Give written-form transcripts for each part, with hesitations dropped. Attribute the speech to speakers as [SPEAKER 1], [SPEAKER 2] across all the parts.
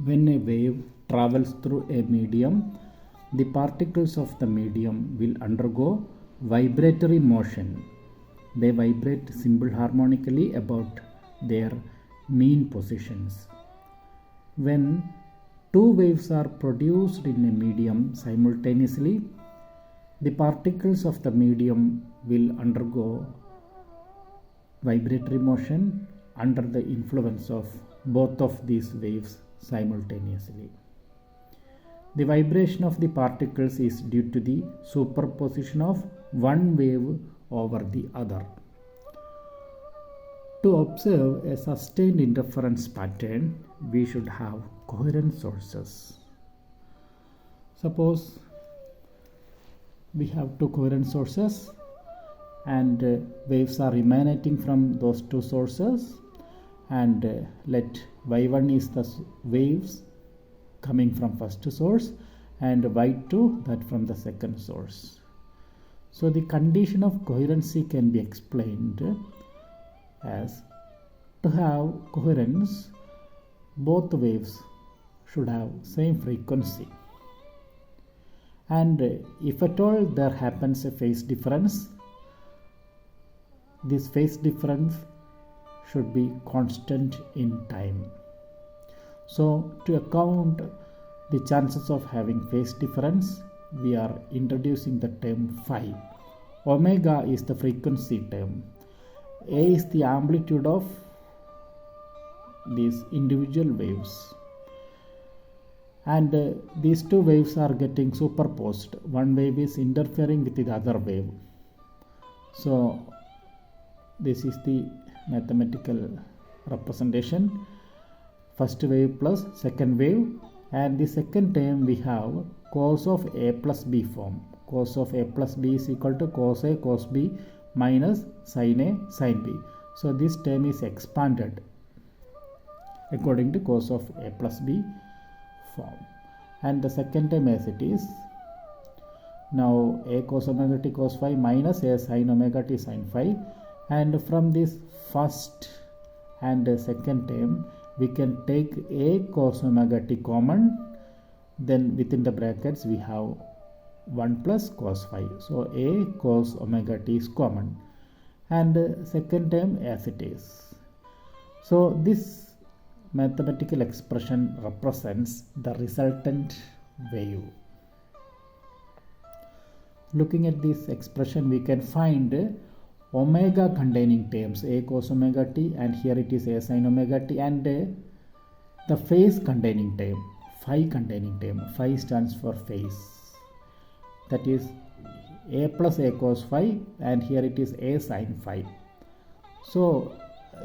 [SPEAKER 1] When a wave travels through a medium, the particles of the medium will undergo vibratory motion. They vibrate simple harmonically about their mean positions. When two waves are produced in a medium simultaneously, the particles of the medium will undergo vibratory motion under the influence of both of these waves simultaneously. The vibration of the particles is due to the superposition of one wave over the other. To observe a sustained interference pattern, we should have coherent sources. Suppose we have two coherent sources and waves are emanating from those two sources, and let y1 is the waves coming from first source and y2 that from the second source. So the condition of coherency can be explained as, to have coherence, both waves should have same frequency, and if at all there happens a phase difference, this phase difference should be constant in time. So to account the chances of having phase difference, we are introducing the term phi. Omega is the frequency term. A is the amplitude of these individual waves, and these two waves are getting superposed. One wave is interfering with the other wave. So this is the mathematical representation: first wave plus second wave, and the second term we have cos of A plus B form. Cos of A plus B is equal to cos A cos B minus sin A sin B. So this term is expanded according to cos of A plus B form, and the second term as it is. Now A cos omega t cos phi minus A sin omega t sin phi, and from this first and second term we can take A cos omega t common, then within the brackets we have 1 plus cos phi. So A cos omega t is common, and second term as it is. So this mathematical expression represents the resultant wave. Looking at this expression, we can find omega containing terms, A cos omega t, and here it is A sin omega t, and the phase containing term, phi containing term. Phi stands for phase, that is A plus A cos phi, and here it is A sin phi. So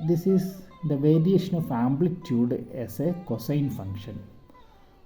[SPEAKER 1] this is the variation of amplitude as a cosine function.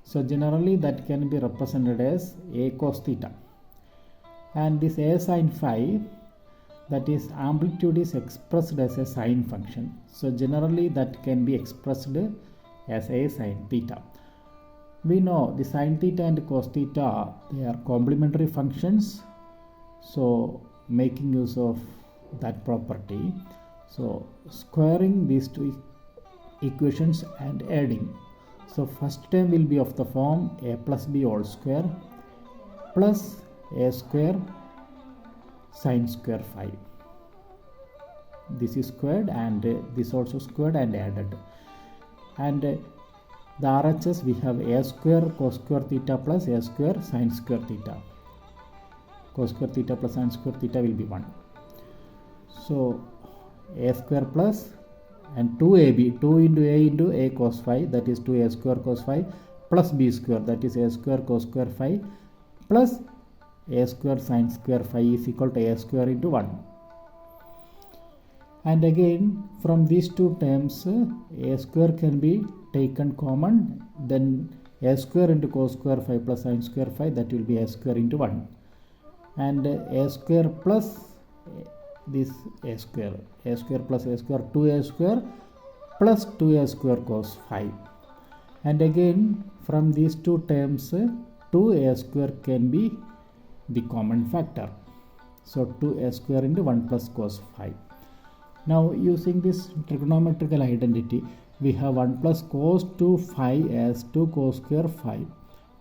[SPEAKER 1] So generally that can be represented as A cos theta, and this A sin phi, that is amplitude, is expressed as a sine function. So generally that can be expressed as A sin theta. We know the sin theta and cos theta, they are complementary functions, so making use of that property, so squaring these two equations and adding. So first term will be of the form A plus B all square plus A square sin square phi. This is squared and this also squared and added, and the RHS we have A square cos square theta plus A square sin square theta. Cos square theta plus sin square theta will be 1. So A square plus and 2AB, 2 into A cos phi, that is 2A square cos phi, plus B square, that is A square cos square phi, plus A square sin square phi is equal to A square into 1. And again from these two terms A square can be taken common, then A square into cos square phi plus sin square phi, that will be A square into 1, and A square plus this A square plus A square, 2A square plus 2A square cos phi, and again from these two terms 2A square can be the common factor. So 2A square into 1 plus cos phi. Now using this trigonometrical identity, we have 1 plus cos 2 phi as 2 cos square phi,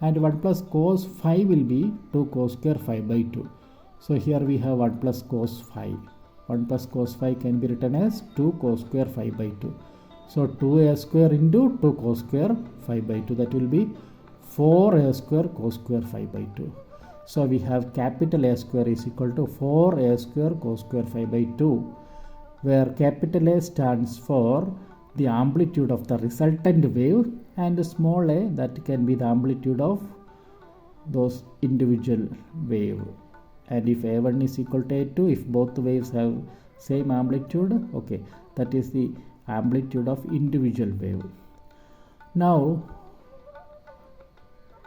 [SPEAKER 1] and 1 plus cos phi will be 2 cos square phi by 2. So here we have 1 plus cos phi. 1 plus cos phi can be written as 2 cos square phi by 2. So 2a square into 2 cos square phi by 2, that will be 4a square cos square phi by 2. So we have capital A square is equal to 4a square cos square phi by 2, where capital A stands for the amplitude of the resultant wave, and small a, that can be the amplitude of those individual wave. And if a1 is equal to a2, if both waves have same amplitude, okay, that is the amplitude of individual wave. Now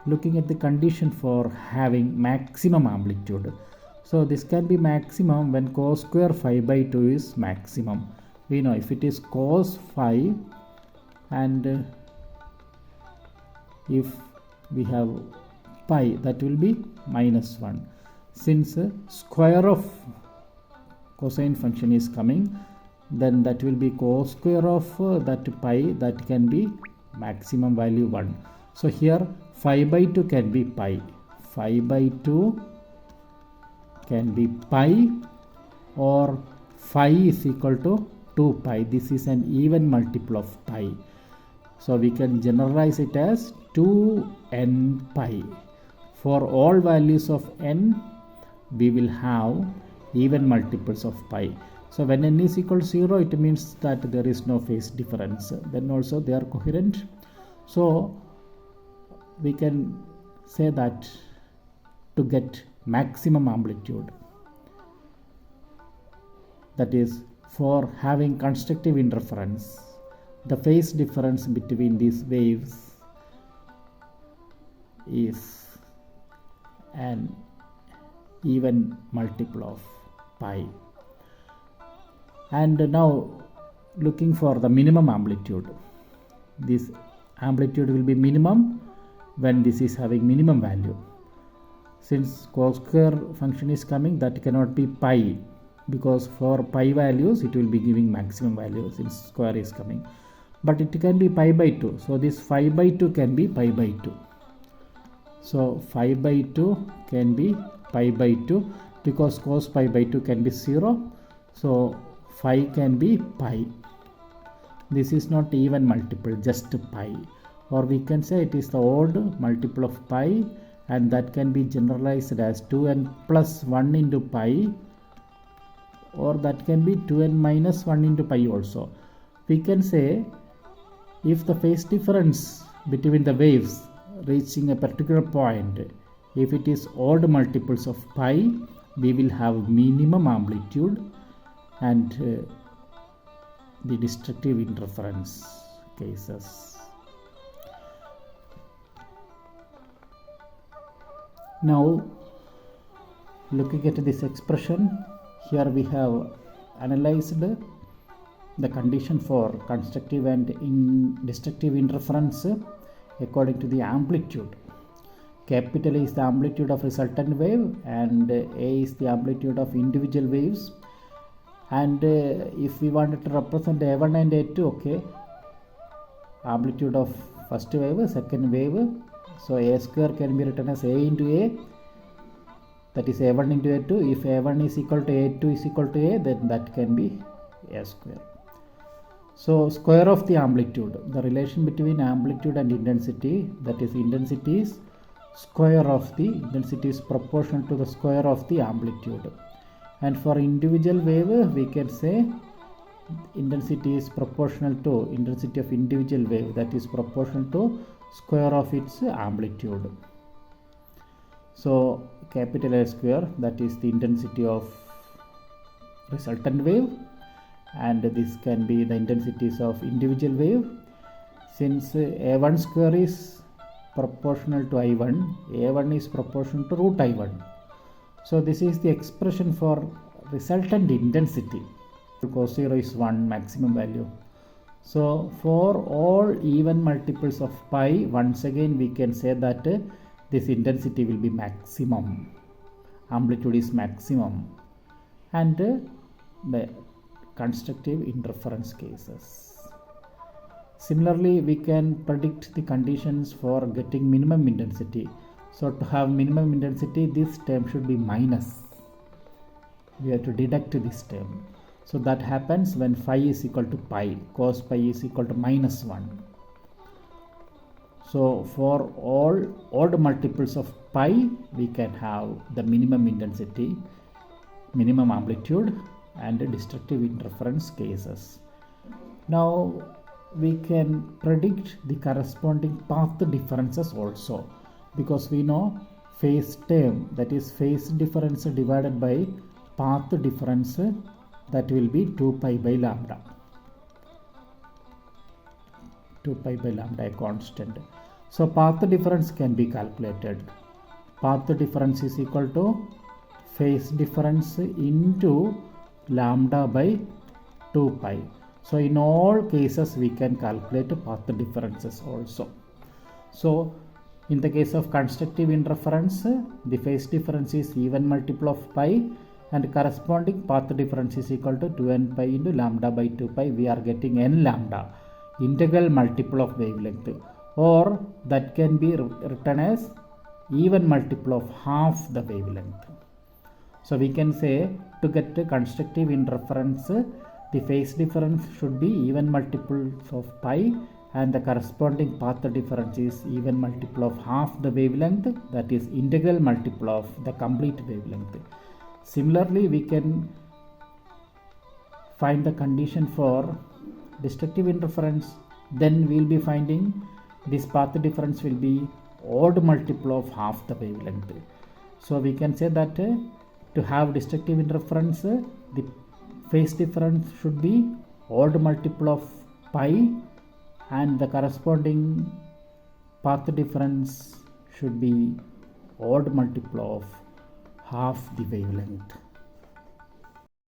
[SPEAKER 1] looking at the condition for having maximum amplitude. So this can be maximum when cos square phi by 2 is maximum. We know if it is cos phi, and if we have pi, that will be minus 1. Since square of cosine function is coming, then that will be cos square of that pi, that can be maximum value 1. So here phi by 2 can be pi. Phi by 2 can be pi, or phi is equal to 2 pi. This is an even multiple of pi. So we can generalize it as 2n pi. For all values of n, we will have even multiples of pi. So when n is equal to 0, it means that there is no phase difference. Then also they are coherent. So we can say that to get maximum amplitude, that is for having constructive interference, the phase difference between these waves is an even multiple of pi. And now looking for the minimum amplitude. This amplitude will be minimum when this is having minimum value. Since cos square function is coming, that cannot be pi, because for pi values it will be giving maximum value since square is coming. But it can be pi by 2. So this phi by 2 can be pi by 2. So phi by 2 can be pi by 2, because cos pi by 2 can be 0. So phi can be pi. This is not even multiple, just pi. Or we can say it is the odd multiple of pi, and that can be generalized as 2n plus 1 into pi, or that can be 2n minus 1 into pi also. We can say if the phase difference between the waves reaching a particular point, if it is odd multiples of pi, we will have minimum amplitude and the destructive interference cases. Now looking at this expression, here we have analyzed the condition for constructive and destructive interference according to the amplitude. Capital A is the amplitude of resultant wave, and A is the amplitude of individual waves. And if we wanted to represent A1 and A2, okay, amplitude of first wave, second wave, so A square can be written as A into A, that is A1 into A2. If A1 is equal to A2 is equal to A, then that can be A square. So square of the amplitude, the relation between amplitude and intensity, that is intensity is square of the intensity is proportional to the square of the amplitude. And for individual wave, we can say intensity is proportional to intensity of individual wave, that is proportional to square of its amplitude. So capital A square, that is the intensity of resultant wave, and this can be the intensities of individual wave. Since A1 square is proportional to I1, A1 is proportional to root I1. So this is the expression for resultant intensity. Cos 0 is 1 maximum value. So for all even multiples of pi, once again we can say that this intensity will be maximum, amplitude is maximum, and the constructive interference cases. Similarly, we can predict the conditions for getting minimum intensity. So to have minimum intensity, this term should be minus. We have to deduct this term. So that happens when phi is equal to pi, cos pi is equal to minus 1. So for all odd multiples of pi, we can have the minimum intensity, minimum amplitude and destructive interference cases. Now we can predict the corresponding path differences also, because we know phase term, that is phase difference divided by path difference, that will be 2 pi by lambda. 2 pi by lambda, a constant. So path difference can be calculated. Path difference is equal to phase difference into lambda by 2 pi. So in all cases we can calculate path differences also. So in the case of constructive interference, the phase difference is even multiple of pi and corresponding path difference is equal to 2n pi into lambda by 2 pi. We are getting n lambda, integral multiple of wavelength, or that can be written as even multiple of half the wavelength. So we can say to get a constructive interference, the phase difference should be even multiples of pi and the corresponding path difference is even multiple of half the wavelength, that is integral multiple of the complete wavelength. Similarly, we can find the condition for destructive interference. Then we will be finding this path difference will be odd multiple of half the wavelength. So we can say that to have destructive interference, the phase difference should be odd multiple of pi and the corresponding path difference should be odd multiple of half the wavelength.